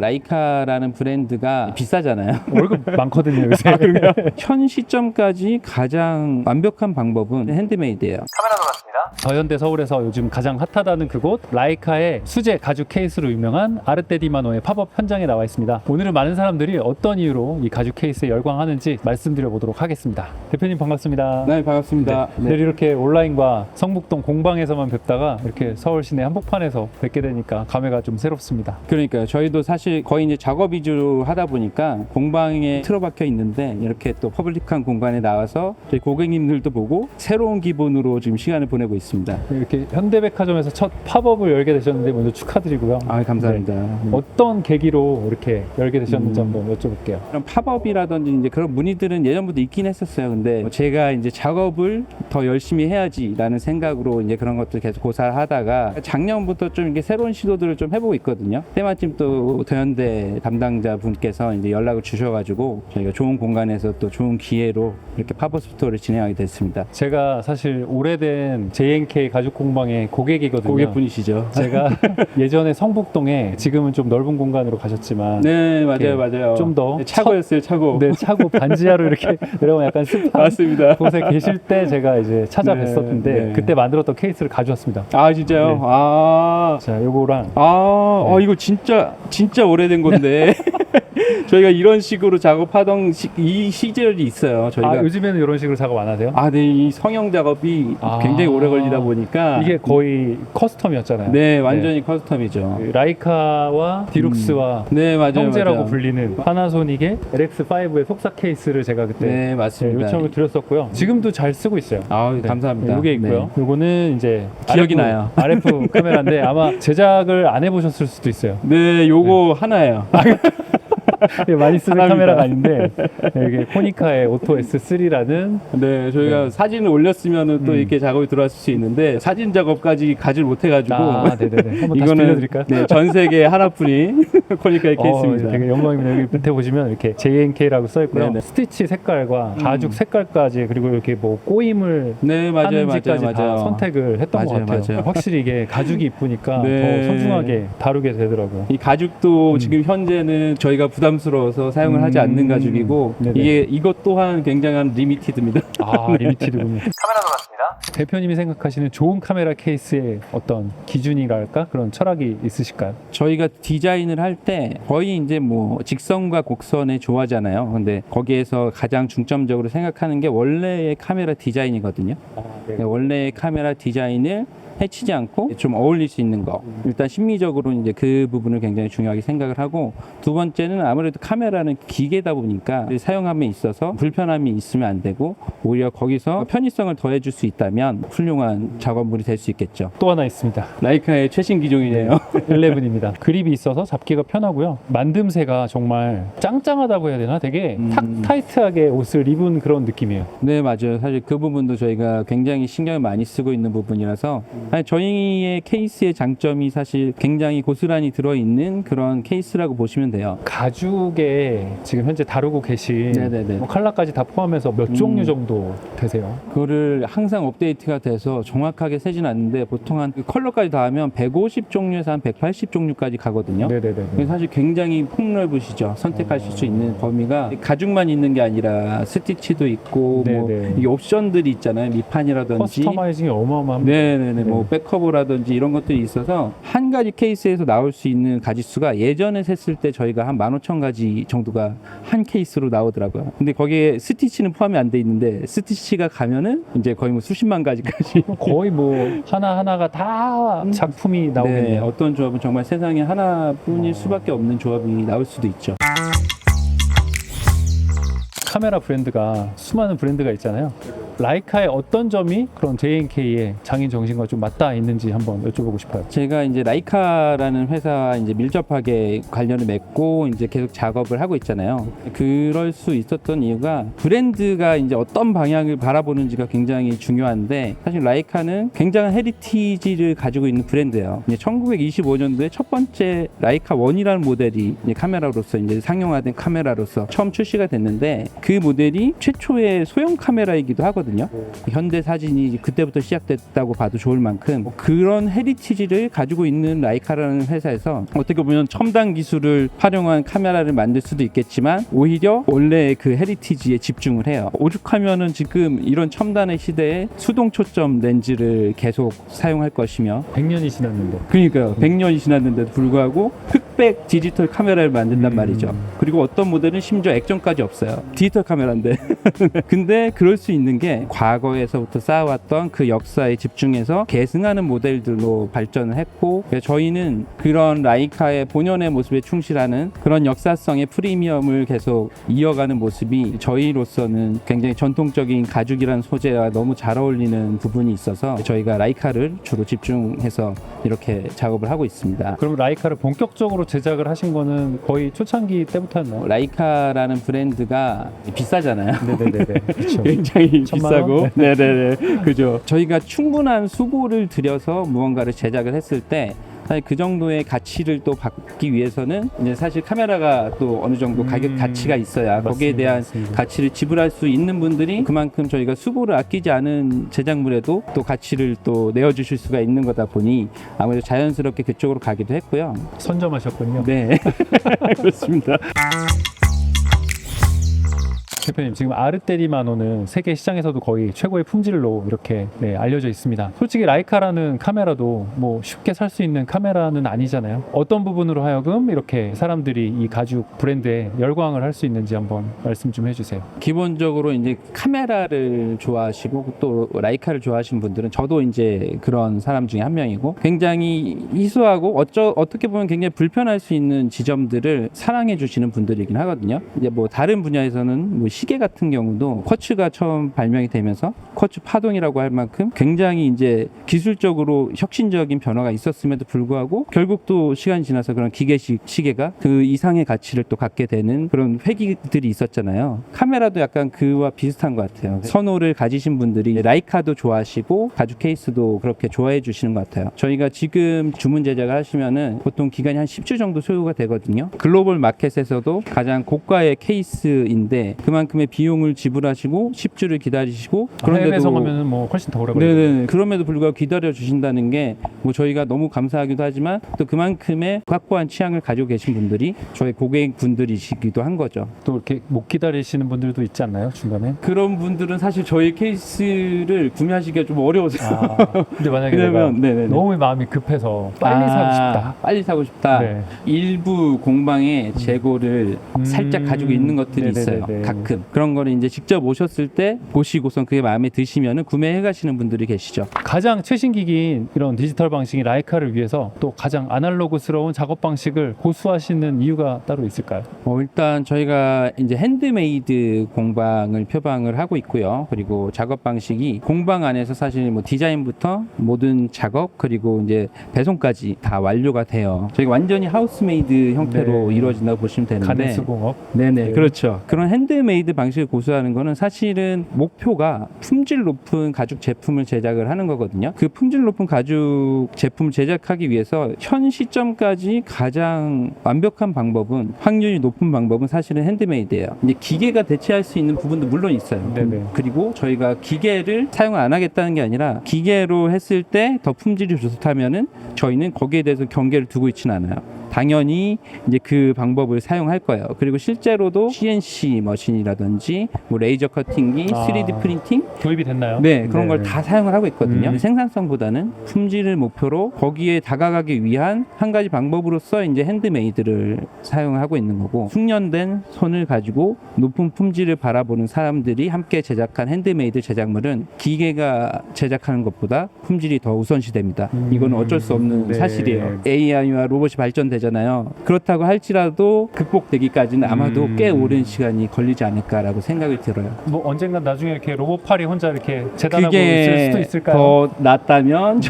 라이카라는 브랜드가 비싸잖아요. 월급 많거든요 요새. 현 시점까지 가장 완벽한 방법은 핸드메이드예요. 저현대 서울에서 요즘 가장 핫하다는 그곳 라이카의 수제 가죽 케이스로 유명한 아르테디마노의 팝업 현장에 나와 있습니다. 오늘은 많은 사람들이 어떤 이유로 이 가죽 케이스에 열광하는지 말씀드려 보도록 하겠습니다. 대표님 반갑습니다. 네, 반갑습니다. 네. 늘 이렇게 온라인과 성북동 공방에서만 뵙다가 이렇게 서울 시내 한복판에서 뵙게 되니까 감회가 좀 새롭습니다. 그러니까요. 저희도 사실 거의 이제 작업 위주로 하다 보니까 공방에 틀어박혀 있는데 이렇게 또 퍼블릭한 공간에 나와서 저희 고객님들도 보고 새로운 기분으로 지금 시간을 보내고 있습니다. 이렇게 현대백화점에서 첫 팝업을 열게 되셨는데 먼저 축하드리고요. 아, 감사합니다. 어떤 계기로 이렇게 열게 되셨는지 한번 여쭤볼게요. 그런 팝업이라든지 이제 그런 문의들은 예전부터 있긴 했었어요. 근데 제가 이제 작업을 더 열심히 해야지라는 생각으로 이제 그런 것들 계속 고사하다가 작년부터 좀 이렇게 새로운 시도들을 좀 해보고 있거든요. 때마침 또 더현대 담당자 분께서 이제 연락을 주셔가지고 저희가 좋은 공간에서 또 좋은 기회로 이렇게 팝업 스토어를 진행하게 됐습니다. 제가 사실 오래된 JNK 가죽 공방의 고객이거든요. 고객분이시죠? 제가 예전에 성북동에 지금은 좀 넓은 공간으로 가셨지만 네, 맞아요, 맞아요. 좀 더 차고였어요, 차고. 네, 차고 반지하로 이렇게 내려오면 약간 습한 맞습니다. 곳에 계실 때 제가 이제 찾아뵀었는데 네, 네. 그때 만들었던 케이스를 가져왔습니다. 아, 진짜요? 네. 아, 자, 요거랑 이거 진짜 오래된 건데. 저희가 이런 식으로 작업하던 이 시절이 있어요. 저희가. 요즘에는 이런 식으로 작업 안 하세요? 네, 이 성형 작업이 굉장히 오래 걸리다 보니까 이게 거의 커스텀이었잖아요. 네, 완전히 커스텀이죠. 그 라이카와 디룩스와 네, 맞아요, 형제라고 맞아요. 불리는 파나소닉의 LX5의 속사 케이스를 제가 그때 네, 맞습니다. 요청을 드렸었고요. 지금도 잘 쓰고 있어요. 감사합니다. 이게 있고요. 요거는 이제 기억이 RF, 나요. RF 카메라인데 아마 제작을 안 해보셨을 수도 있어요. 네, 요거 하나예요. 많이 쓰는 하나입니다. 카메라가 아닌데 이게 코니카의 오토 S3라는 네, 저희가 사진을 올렸으면은 또 이렇게 작업이 들어왔을 수 있는데 사진 작업까지 가지를 못해가지고 네네네. 한번 다시 이거는 빌려드릴까요? 네, 전 세계 하나뿐인 코니카의 케이스입니다. 되게 영광입니다. 여기 밑에 보시면 이렇게 JNK라고 써 있고요. 네네. 스티치 색깔과 가죽 색깔까지 그리고 이렇게 뭐 꼬임을 네, 맞아요, 하는지까지 맞아요, 다 맞아요. 선택을 했던 것 맞아요, 같아요. 맞아요. 확실히 이게 가죽이 이쁘니까 네. 더 소중하게 다루게 되더라고요. 이 가죽도 지금 현재는 저희가 부담스러워서 사용을 하지 않는 가죽이고 네네. 이것 또한 굉장한 리미티드입니다. 리미티드군요. 대표님이 생각하시는 좋은 카메라 케이스의 어떤 기준이랄까 그런 철학이 있으실까요? 저희가 디자인을 할 때 거의 이제 뭐 직선과 곡선의 조화잖아요. 근데 거기에서 가장 중점적으로 생각하는 게 원래의 카메라 디자인이거든요. 원래의 카메라 디자인을 해치지 않고 좀 어울릴 수 있는 거. 일단 심미적으로 이제 그 부분을 굉장히 중요하게 생각을 하고, 두 번째는 아무래도 카메라는 기계다 보니까 사용함에 있어서 불편함이 있으면 안 되고 오히려 거기서 편의성을 더해줄 수 있다면 훌륭한 작업물이 될 수 있겠죠. 또 하나 있습니다. 라이카의 최신 기종이네요. 11입니다. 그립이 있어서 잡기가 편하고요. 만듦새가 정말 짱짱하다고 해야 되나? 되게 탁 타이트하게 옷을 입은 그런 느낌이에요. 네, 맞아요. 사실 그 부분도 저희가 굉장히 신경을 많이 쓰고 있는 부분이라서 아니, 저희의 케이스의 장점이 사실 굉장히 고스란히 들어있는 그런 케이스라고 보시면 돼요. 가죽에 지금 현재 다루고 계신 네네네. 뭐 컬러까지 다 포함해서 몇 종류 정도 되세요? 그거를 항상 업데이트가 돼서 정확하게 세진 않는데 보통 한 그 컬러까지 다 하면 150종류에서 한 180종류까지 가거든요. 네네네. 그래서 사실 굉장히 폭넓으시죠. 선택하실 수 있는 범위가 가죽만 있는 게 아니라 스티치도 있고 뭐 네네. 이 옵션들이 있잖아요. 밑판이라든지 커스터마이징이 어마어마합니다. 네네네. 뭐 백커버라든지 이런 것들이 있어서 한 가지 케이스에서 나올 수 있는 가지수가 예전에 셌을 때 저희가 한 15,000가지 정도가 한 케이스로 나오더라고요. 근데 거기에 스티치는 포함이 안 돼 있는데 스티치가 가면은 이제 거의 뭐 수십만 가지까지. 거의 뭐 하나하나가 다 작품이 나오겠네요. 네, 어떤 조합은 정말 세상에 하나뿐일 수밖에 없는 조합이 나올 수도 있죠. 카메라 브랜드가 수많은 브랜드가 있잖아요. 라이카의 어떤 점이 그런 JNK의 장인 정신과 좀 맞닿아 있는지 한번 여쭤보고 싶어요. 제가 이제 라이카라는 회사와 이제 밀접하게 관련을 맺고 이제 계속 작업을 하고 있잖아요. 그럴 수 있었던 이유가 브랜드가 이제 어떤 방향을 바라보는지가 굉장히 중요한데, 사실 라이카는 굉장한 헤리티지를 가지고 있는 브랜드예요. 이제 1925년도에 첫 번째 라이카 1이라는 모델이 이제 카메라로서 이제 상용화된 카메라로서 처음 출시가 됐는데, 그 모델이 최초의 소형 카메라이기도 하거든요. 하거든요. 현대 사진이 그때부터 시작됐다고 봐도 좋을 만큼 그런 헤리티지를 가지고 있는 라이카라는 회사에서 어떻게 보면 첨단 기술을 활용한 카메라를 만들 수도 있겠지만 오히려 원래 그 헤리티지에 집중을 해요. 오죽하면은 지금 이런 첨단의 시대에 수동 초점 렌즈를 계속 사용할 것이며 100년이 지났는데. 그러니까요. 100년이 지났는데도 불구하고 흑백 디지털 카메라를 만든단 말이죠. 그리고 어떤 모델은 심지어 액정까지 없어요. 디지털 카메라인데. 근데 그럴 수 있는 게 과거에서부터 쌓아왔던 그 역사에 집중해서 계승하는 모델들로 발전을 했고, 저희는 그런 라이카의 본연의 모습에 충실하는 그런 역사성의 프리미엄을 계속 이어가는 모습이 저희로서는 굉장히 전통적인 가죽이라는 소재와 너무 잘 어울리는 부분이 있어서 저희가 라이카를 주로 집중해서 이렇게 작업을 하고 있습니다. 그럼 라이카를 본격적으로 제작을 하신 거는 거의 초창기 때부터였나요? 라이카라는 브랜드가 비싸잖아요. 네네네. 그렇죠. 굉장히 1000만 비싸고, 원? 네네네, 그죠. 저희가 충분한 수고를 들여서 무언가를 제작을 했을 때. 사실 그 정도의 가치를 또 받기 위해서는 이제 사실 카메라가 또 어느 정도 가격 가치가 있어야 거기에 대한 맞습니다. 가치를 지불할 수 있는 분들이 그만큼 저희가 수고를 아끼지 않은 제작물에도 또 가치를 또 내어주실 수가 있는 거다 보니 아무래도 자연스럽게 그쪽으로 가기도 했고요. 선점하셨군요. 네, 그렇습니다. 대표님, 지금 아르테리마노는 세계 시장에서도 거의 최고의 품질로 이렇게 알려져 있습니다. 솔직히 라이카라는 카메라도 뭐 쉽게 살 수 있는 카메라는 아니잖아요. 어떤 부분으로 하여금 이렇게 사람들이 이 가죽 브랜드에 열광을 할 수 있는지 한번 말씀 좀 해주세요. 기본적으로 이제 카메라를 좋아하시고 또 라이카를 좋아하시는 분들은 저도 이제 그런 사람 중에 한 명이고, 굉장히 희소하고 어떻게 보면 굉장히 불편할 수 있는 지점들을 사랑해 주시는 분들이긴 하거든요. 이제 뭐 다른 분야에서는 뭐 시계 같은 경우도 쿼츠가 처음 발명이 되면서 쿼츠 파동이라고 할 만큼 굉장히 이제 기술적으로 혁신적인 변화가 있었음에도 불구하고 결국 또 시간이 지나서 그런 기계식 시계가 그 이상의 가치를 또 갖게 되는 그런 회기들이 있었잖아요. 카메라도 약간 그와 비슷한 것 같아요. 선호를 가지신 분들이 라이카도 좋아하시고 가죽 케이스도 그렇게 좋아해 주시는 것 같아요. 저희가 지금 주문 제작을 하시면은 보통 기간이 한 10주 정도 소요가 되거든요. 글로벌 마켓에서도 가장 고가의 케이스인데 그만큼의 비용을 지불하시고 10주를 기다리시고, 해외에서 가면은 뭐 훨씬 더 오래 걸리죠. 네네, 그럼에도 불구하고 기다려 주신다는 게 뭐 저희가 너무 감사하기도 하지만 또 그만큼의 확고한 취향을 가지고 계신 분들이 저희 고객분들이시기도 한 거죠. 또 이렇게 못 기다리시는 분들도 있지 않나요, 중간에? 그런 분들은 사실 저희 케이스를 구매하시기가 좀 어려워서. 근데 만약에 왜냐면, 내가 네네네. 너무 마음이 급해서 빨리 사고 싶다. 빨리 사고 싶다. 네. 일부 공방에 재고를 살짝 가지고 있는 것들이 있어요. 네네네네. 가끔 그런 거를 이제 직접 오셨을 때 보시고선 그게 마음에 드시면은 구매해 가시는 분들이 계시죠. 가장 최신 기기인 이런 디지털 방식인 라이카를 위해서 또 가장 아날로그스러운 작업 방식을 고수하시는 이유가 따로 있을까요? 일단 저희가 이제 핸드메이드 공방을 표방을 하고 있고요. 그리고 작업 방식이 공방 안에서 사실 뭐 디자인부터 모든 작업 그리고 이제 배송까지 다 완료가 돼요. 저희가 완전히 하우스메이드 형태로 네. 이루어진다고 보시면 되는데. 가내수공업. 네네, 네. 그렇죠. 그런 핸드메이드 방식을 고수하는 거는 사실은 목표가 품질 높은 가죽 제품을 제작을 하는 거거든요. 그 품질 높은 가죽 제품을 제작하기 위해서 현 시점까지 가장 완벽한 방법은, 확률이 높은 방법은 사실은 핸드메이드예요. 이제 기계가 대체할 수 있는 부분도 물론 있어요. 네네. 그리고 저희가 기계를 사용을 안 하겠다는 게 아니라 기계로 했을 때 더 품질이 좋다면은 저희는 거기에 대해서 경계를 두고 있지는 않아요. 당연히 이제 그 방법을 사용할 거예요. 그리고 실제로도 CNC 머신이라든지 뭐 레이저 커팅기, 3D 프린팅, 도입이 됐나요? 네, 그런 걸 네. 다 사용을 하고 있거든요. 생산성보다는 품질을 목표로 거기에 다가가기 위한 한 가지 방법으로서 이제 핸드메이드를 사용하고 있는 거고, 숙련된 손을 가지고 높은 품질을 바라보는 사람들이 함께 제작한 핸드메이드 제작물은 기계가 제작하는 것보다 품질이 더 우선시됩니다. 이거는 어쩔 수 없는 네. 사실이에요. AI와 로봇이 발전되잖아요. 그렇다고 할지라도 극복되기까지는 아마도 꽤 오랜 시간이 걸리지 않을까라고 생각이 들어요. 뭐 언젠간 나중에 이렇게 로봇팔이 혼자 이렇게 재단하고 있을 그게 수도 있을까요? 더 낫다면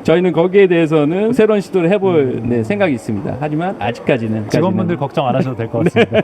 저희는 거기에 대해서는 새로운 시도를 해볼 생각이 있습니다. 하지만 아직까지는 직원분들 걱정 안 하셔도 될 것 같습니다.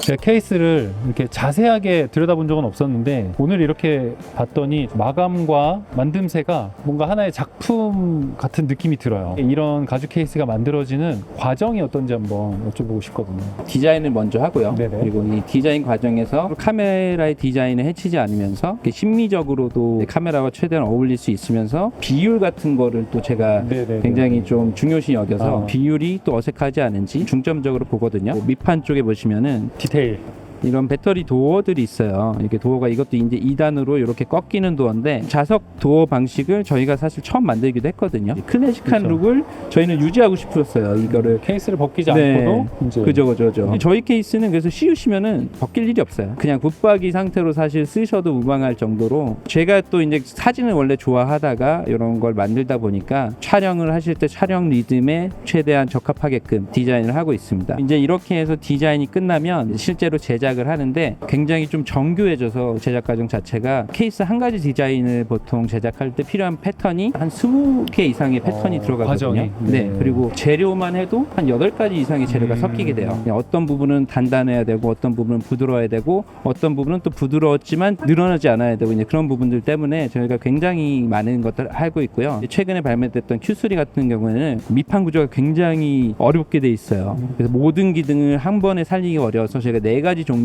제가 케이스를 이렇게 자세하게 들여다본 적은 없었는데 오늘 이렇게 봤더니 마감과 만듦새가 뭔가 하나의 작품 같은 느낌이 들어요. 이런 가죽 케이스가 만들어지는 과정이 어떤지 한번 여쭤보고 싶거든요. 디자인을 먼저 하고요. 네네. 그리고 이 디자인 과정에서 카메라의 디자인을 해치지 않으면서 이렇게 심미적으로도 카메라와 최대한 어울릴 수 있으면서 비율 같은 거를 또 제가 네네네. 굉장히 좀 중요시 여겨서 아. 비율이 또 어색하지 않은지 중점적으로 보거든요. 밑판 쪽에 보시면은 디테일. 이런 배터리 도어들이 있어요. 이렇게 도어가 이것도 이제 2단으로 이렇게 꺾이는 도어인데 자석 도어 방식을 저희가 사실 처음 만들기도 했거든요. 클래식한 그쵸. 룩을 저희는 유지하고 싶었어요. 이거를 케이스를 벗기지 네. 않고도 이제 그죠. 저희 케이스는 그래서 씌우시면은 벗길 일이 없어요. 그냥 붙박이 상태로 사실 쓰셔도 무방할 정도로 제가 또 이제 사진을 원래 좋아하다가 이런 걸 만들다 보니까 촬영을 하실 때 촬영 리듬에 최대한 적합하게끔 디자인을 하고 있습니다. 이제 이렇게 해서 디자인이 끝나면 실제로 제작을 하는데 굉장히 좀 정교해져서 제작 과정 자체가 케이스 한 가지 디자인을 보통 제작할 때 필요한 패턴이 한 20개 이상의 패턴이 들어가거든요. 과정이. 네. 그리고 재료만 해도 한 8가지 이상의 재료가 섞이게 돼요. 어떤 부분은 단단해야 되고 어떤 부분은 부드러워야 되고 어떤 부분은 또 부드러웠지만 늘어나지 않아야 되고 이제 그런 부분들 때문에 저희가 굉장히 많은 것들을 알고 있고요. 최근에 발매됐던 Q3 같은 경우에는 밑판 구조가 굉장히 어렵게 돼 있어요. 그래서 모든 기능을 한 번에 살리기 어려워서 저희가 4가지 종류의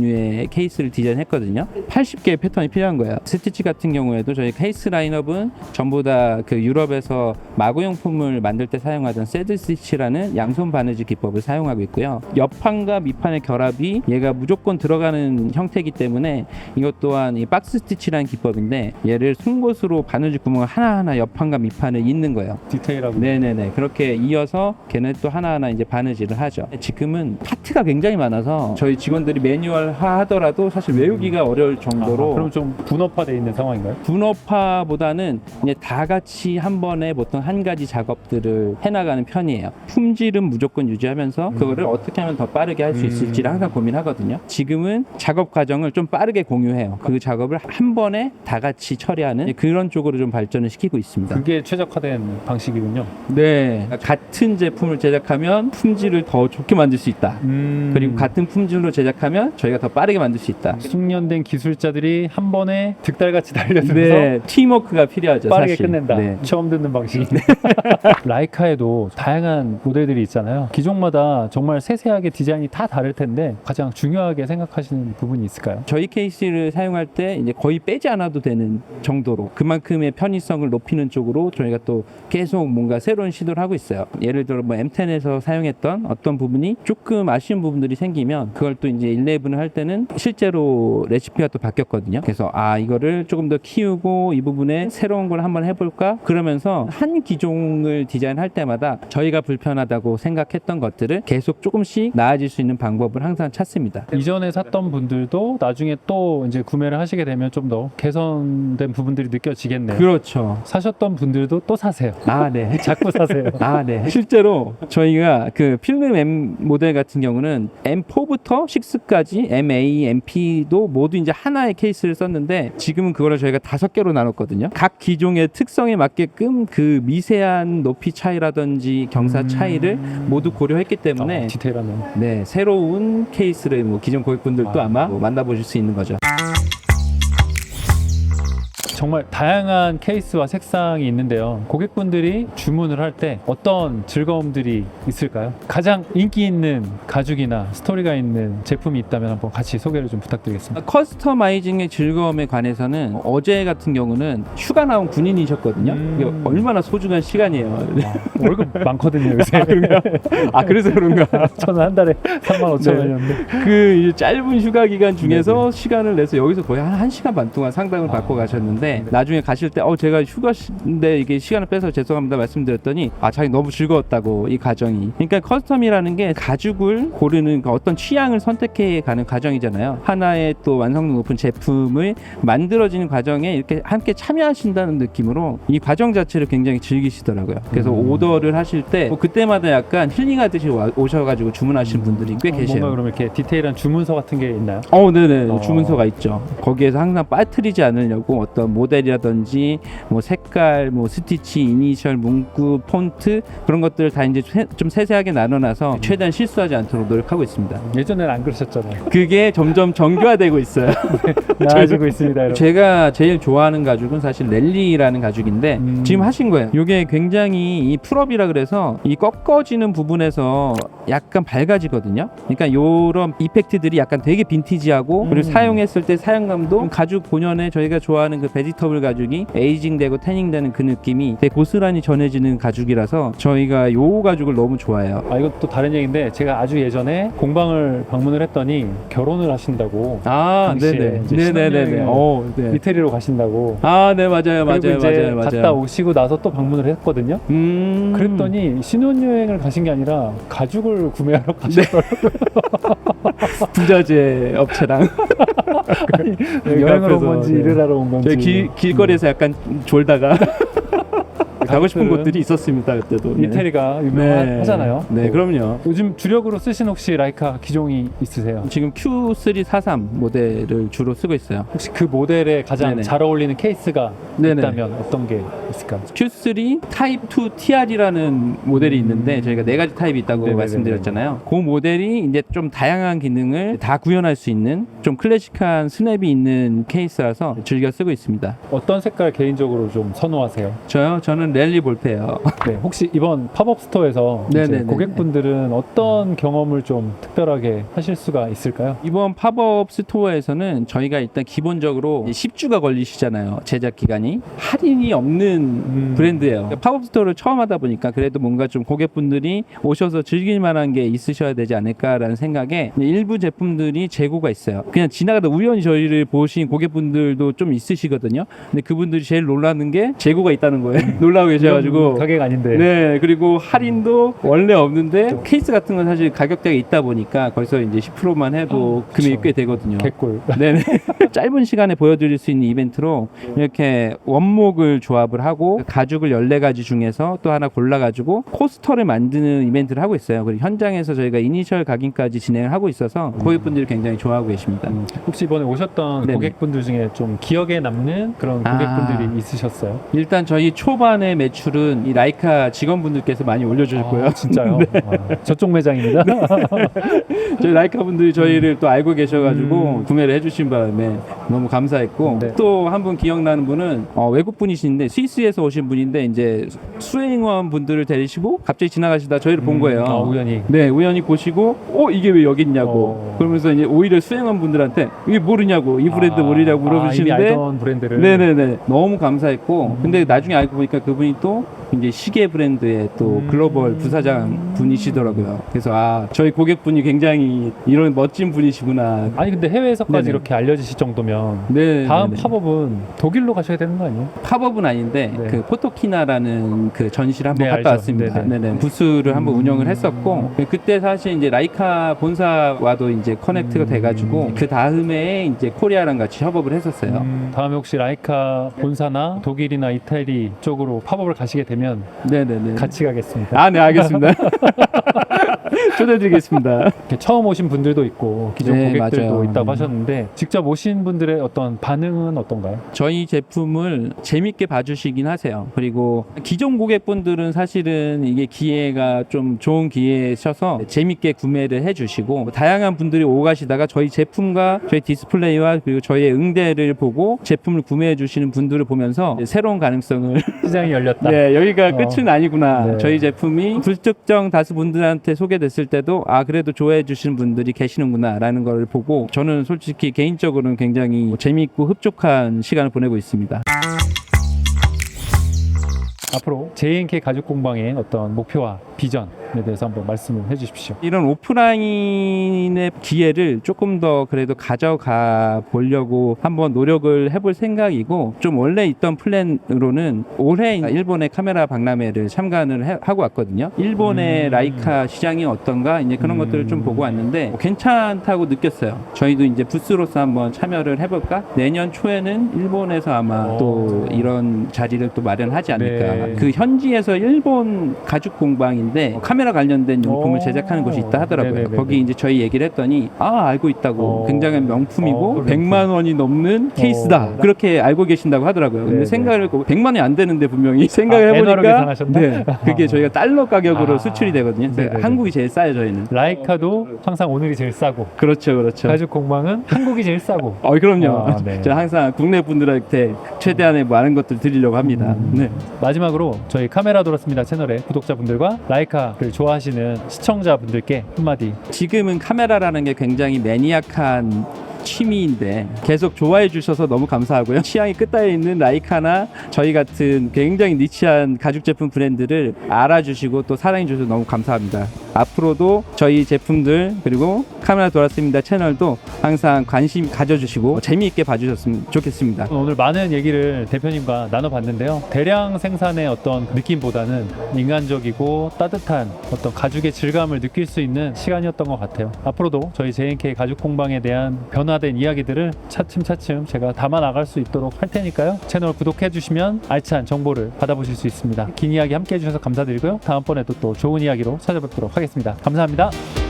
케이스를 디자인했거든요. 80개의 패턴이 필요한 거예요. 스티치 같은 경우에도 저희 케이스 라인업은 전부 다 그 유럽에서 마구용품을 만들 때 사용하던 새드 스티치라는 양손 바느질 기법을 사용하고 있고요. 옆판과 밑판의 결합이 얘가 무조건 들어가는 형태이기 때문에 이것 또한 이 박스 스티치라는 기법인데 얘를 송곳으로 바느질 구멍을 하나하나 옆판과 밑판을 잇는 거예요. 디테일하고. 네네네. 그렇게 이어서 걔네 또 하나하나 이제 바느질을 하죠. 지금은 파트가 굉장히 많아서 저희 직원들이 매뉴얼화 하더라도 사실 외우기가 어려울 정도로 그럼 좀 분업화되어 있는 상황인가요? 분업화보다는 이제 다 같이 한 번에 보통 한 가지 작업들을 해나가는 편이에요. 품질은 무조건 유지하면서 그거를 어떻게 하면 더 빠르게 할 수 있을지를 항상 고민하거든요. 지금은 작업 과정을 좀 빠르게 공유해요. 그 작업을 한 번에 다 같이 처리하는 그런 쪽으로 좀 발전을 시키고 있습니다. 그게 최적화된 방식이군요. 네, 같은 제품을 제작하면 품질을 더 좋게 만들 수 있다. 그리고 같은 품질로 제작하면 저희가 더 빠르게 만들 수 있다. 숙련된 기술자들이 한 번에 득달같이 달려들어서 네, 팀워크가 필요하죠. 빠르게 사실. 끝낸다. 네. 처음 듣는 방식이네. 라이카에도 다양한 모델들이 있잖아요. 기종마다 정말 세세하게 디자인이 다 다를 텐데 가장 중요하게 생각하시는 부분이 있을까요? 저희 케이스를 사용할 때 이제 거의 빼지 않아도 되는 정도로 그만큼의 편의성을 높이는 쪽으로 저희가 또 계속 뭔가 새로운 시도를 하고 있어요. 예를 들어 뭐 M10에서 사용했던 어떤 부분이 조금 아쉬운 부분들이 생기면 그걸 또 이제 11을 할 때는 실제로 레시피가 또 바뀌었거든요. 그래서 이거를 조금 더 키우고 이 부분에 새로운 걸 한번 해볼까? 그러면서 한 기종을 디자인할 때마다 저희가 불편하다고 생각했던 것들을 계속 조금씩 나아질 수 있는 방법을 항상 찾습니다. 이전에 샀던 분들도 나중에 또 이제 구매를 하시게 되면 좀 더 개선된 부분들이 느껴지겠네요. 그렇죠. 사셨던 분들도 또 사세요. 네. 자꾸 사세요. 네. 실제로 저희가 그 필름 M 모델 같은 경우는 M4부터 6까지 MA, MP도 모두 이제 하나의 케이스를 썼는데 지금은 그거를 저희가 5개로 나눴거든요. 각 기종의 특성에 맞게끔 그 미세한 높이 차이라든지 경사 차이를 모두 고려했기 때문에 디테일하네요. 네, 새로운 케이스를 뭐 기존 고객분들도 아마 뭐 만나보실 수 있는 거죠. 정말 다양한 케이스와 색상이 있는데요. 고객분들이 주문을 할 때 어떤 즐거움들이 있을까요? 가장 인기 있는 가죽이나 스토리가 있는 제품이 있다면 한번 같이 소개를 좀 부탁드리겠습니다. 커스터마이징의 즐거움에 관해서는 어제 같은 경우는 휴가 나온 군인이셨거든요. 이게 얼마나 소중한 시간이에요. 월급 많거든요, 요새. 그래서 그런가? 저는 한 달에 35,000원이었는데. 그 이제 짧은 휴가 기간 중에서 시간을 내서 여기서 거의 한 1시간 반 동안 상담을 받고 가셨는데 나중에 가실 때 제가 휴가인데 이게 시간을 빼서 죄송합니다 말씀드렸더니 자기 너무 즐거웠다고 이 과정이. 그러니까 커스텀이라는 게 가죽을 고르는 어떤 취향을 선택해 가는 과정이잖아요. 하나의 또 완성도 높은 제품을 만들어지는 과정에 이렇게 함께 참여하신다는 느낌으로 이 과정 자체를 굉장히 즐기시더라고요. 그래서 오더를 하실 때 그때마다 약간 힐링하듯이 오셔가지고 주문하시는 분들이 꽤 계세요. 뭔가 그럼 이렇게 디테일한 주문서 같은 게 있나요? 네네. 주문서가 있죠. 거기에서 항상 빠뜨리지 않으려고 어떤 모델이라든지 뭐 색깔, 뭐 스티치, 이니셜, 문구, 폰트 그런 것들 다 이제 좀 세세하게 나눠놔서 최대한 실수하지 않도록 노력하고 있습니다. 예전에는 안 그러셨잖아요. 그게 점점 정교화되고 있어요. 나아지고 있습니다, 여러분. 제가 제일 좋아하는 가죽은 사실 랠리라는 가죽인데 지금 하신 거예요. 이게 굉장히 이 풀업이라 그래서 이 꺾어지는 부분에서 약간 밝아지거든요. 그러니까 이런 이펙트들이 약간 되게 빈티지하고 그리고 사용했을 때 사용감도 가죽 본연의 저희가 좋아하는 그 베지터블 가죽이 에이징되고 태닝되는 그 느낌이 되게 고스란히 전해지는 가죽이라서 저희가 요 가죽을 너무 좋아해요. 아, 이건 또 다른 얘기인데 제가 아주 예전에 공방을 방문을 했더니 결혼을 하신다고. 아, 당시에 이제 네네네. 신혼여행을 네. 이태리로 가신다고. 아, 네, 맞아요, 그리고 이제 맞아요. 갔다 오시고 나서 또 방문을 했거든요. 그랬더니 신혼여행을 가신 게 아니라 가죽을 구매하러 가셨더라고요. 부자재 업체랑 여행을 온 앞에서, 건지 네. 일을 하러 온 건지. 저희 길거리에서 약간 졸다가 가고 싶은 가족들은 곳들이 있었습니다 그때도. 네. 이태리가 유명하잖아요. 네, 그럼요. 요즘 주력으로 쓰신 혹시 라이카 기종이 있으세요? 지금 Q343 모델을 주로 쓰고 있어요. 혹시 그 모델에 가장 네네. 잘 어울리는 케이스가 네네. 있다면 어떤 게 있을까요? Q3 타입 2 TR이라는 모델이 있는데 저희가 네 가지 타입이 있다고 네네네네. 말씀드렸잖아요. 그 모델이 이제 좀 다양한 기능을 다 구현할 수 있는 좀 클래식한 스냅이 있는 케이스라서 즐겨 쓰고 있습니다. 어떤 색깔 개인적으로 좀 선호하세요? 저는 랠리 볼페요. 네, 혹시 이번 팝업 스토어에서 이제 네네네. 고객분들은 어떤 경험을 좀 특별하게 하실 수가 있을까요? 이번 팝업 스토어에서는 저희가 일단 기본적으로 10주가 걸리시잖아요. 제작 기간이. 할인이 없는 브랜드예요. 팝업 스토어를 처음 하다 보니까 그래도 뭔가 좀 고객분들이 오셔서 즐길 만한 게 있으셔야 되지 않을까라는 생각에 일부 제품들이 재고가 있어요. 그냥 지나가다 우연히 저희를 보신 고객분들도 좀 있으시거든요. 근데 그분들이 제일 놀라는 게 재고가 있다는 거예요. 놀라고 계셔가지고. 가게가 아닌데. 네, 그리고 할인도 원래 없는데 케이스 같은 건 사실 가격대가 있다 보니까 거기서 이제 10%만 해도 금액이 그쵸. 꽤 되거든요. 개꿀. 네네. 짧은 시간에 보여드릴 수 있는 이벤트로 이렇게 원목을 조합을 하고 가죽을 14가지 중에서 또 하나 골라가지고 코스터를 만드는 이벤트를 하고 있어요. 그리고 현장에서 저희가 이니셜 각인까지 진행을 하고 있어서 고객분들이 굉장히 좋아하고 계십니다. 혹시 이번에 오셨던 네네. 고객분들 중에 좀 기억에 남는 그런 고객분들이 있으셨어요? 일단 저희 초반의 매출은 이 라이카 직원분들께서 많이 올려주셨고요. 아, 진짜요? 저쪽 매장입니다. 저희 라이카 분들이 저희를 또 알고 계셔가지고 구매를 해주신 바람에 너무 감사했고 네. 또 한 분 기억나는 분은 외국 분이신데 스위스에서 오신 분인데 이제 수행원 분들을 데리시고 갑자기 지나가시다 저희를 본 거예요. 우연히. 네, 우연히 보시고 이게 왜 여기 있냐고 그러면서 이제 오히려 수행원 분들한테 이게 모르냐고 이 브랜드 모르냐고 이미 물어보시는데 알던 브랜드를. 네네네 너무 감사했고 근데 나중에 알고 보니까 그분이 또 이제 시계 브랜드의 또 글로벌 부사장 분이시더라고요. 그래서 저희 고객분이 굉장히 이런 멋진 분이시구나. 아니 근데 해외에서까지 네네. 이렇게 알려지실 정도면 네, 다음 네네. 팝업은 독일로 가셔야 되는 거 아니에요? 팝업은 아닌데 네. 그 포토키나라는 그 전시를 한번 네, 갔다 알죠. 왔습니다. 네네. 네네. 부스를 한번 운영을 했었고 그때 사실 이제 라이카 본사와도 이제 커넥트가 돼가지고 그 다음에 이제 코리아랑 같이 협업을 했었어요. 다음에 혹시 라이카 본사나 독일이나 이태리 쪽으로 팝업을 가시게 되면 네네네. 같이 가겠습니다. 네, 알겠습니다. 초대드리겠습니다. 이렇게 처음 오신 분들도 있고 기존 네, 고객들도 맞아요. 있다고 하셨는데 직접 오신 분들의 어떤 반응은 어떤가요? 저희 제품을 재밌게 봐주시긴 하세요. 그리고 기존 고객분들은 사실은 이게 기회가 좀 좋은 기회셔서 재밌게 구매를 해주시고 다양한 분들이 오가시다가 저희 제품과 저희 디스플레이와 그리고 저희의 응대를 보고 제품을 구매해 주시는 분들을 보면서 새로운 가능성을 시장이 열렸다. 네, 여기가 끝은 아니구나. 네. 저희 제품이 불특정 다수 분들한테 소개됐을 때도 그래도 좋아해 주시는 분들이 계시는구나 라는 걸 보고 저는 솔직히 개인적으로는 굉장히 재미있고 흡족한 시간을 보내고 있습니다. 앞으로 JNK 가죽 공방의 어떤 목표와 비전에 대해서 한번 말씀을 해주십시오. 이런 오프라인의 기회를 조금 더 그래도 가져가 보려고 한번 노력을 해볼 생각이고 좀 원래 있던 플랜으로는 올해 일본의 카메라 박람회를 참관을 하고 왔거든요. 일본의 라이카 시장이 어떤가 이제 그런 것들을 좀 보고 왔는데 괜찮다고 느꼈어요. 저희도 이제 부스로서 한번 참여를 해볼까? 내년 초에는 일본에서 아마 또 이런 자리를 또 마련하지 않을까. 네. 그 현지에서 일본 가죽 공방인데 카메라 카메라 관련된 용품을 오. 제작하는 곳이 있다 하더라고요. 네네네네. 거기 이제 저희 얘기를 했더니 알고 있다고. 굉장히 명품이고 그렇군요. 100만 원이 넘는 케이스다. 그렇게 알고 계신다고 하더라고요. 근데 네네. 생각을 해보고 100만 원이 안 되는데 분명히 생각을 엔화로 해보니까 계산하셨나? 네, 그게 저희가 달러 가격으로 아. 수출이 되거든요. 그래서 네네네. 한국이 제일 싸요 저희는. 라이카도 항상 오늘이 제일 싸고 그렇죠, 그렇죠. 가죽 공방은 한국이 제일 싸고. 그럼요. 네. 제가 항상 국내 분들한테 최대한의 많은 것들 드리려고 합니다. 네. 마지막으로 저희 카메라 돌았습니다 채널의 구독자분들과 라이카를 좋아하시는 시청자분들께 한마디. 지금은 카메라라는 게 굉장히 매니악한 취미인데 계속 좋아해 주셔서 너무 감사하고요. 취향이 끝다에 있는 라이카나 저희 같은 굉장히 니치한 가죽 제품 브랜드를 알아주시고 또 사랑해 주셔서 너무 감사합니다. 앞으로도 저희 제품들 그리고 카메라 돌았습니다 채널도 항상 관심 가져주시고 재미있게 봐주셨으면 좋겠습니다. 오늘 많은 얘기를 대표님과 나눠봤는데요. 대량 생산의 어떤 느낌보다는 인간적이고 따뜻한 어떤 가죽의 질감을 느낄 수 있는 시간이었던 것 같아요. 앞으로도 저희 JNK 가죽 공방에 대한 변화된 이야기들을 차츰차츰 제가 담아 나갈 수 있도록 할 테니까요. 채널 구독해 주시면 알찬 정보를 받아보실 수 있습니다. 긴 이야기 함께 해주셔서 감사드리고요. 다음번에도 또 좋은 이야기로 찾아뵙도록 하겠습니다. 감사합니다.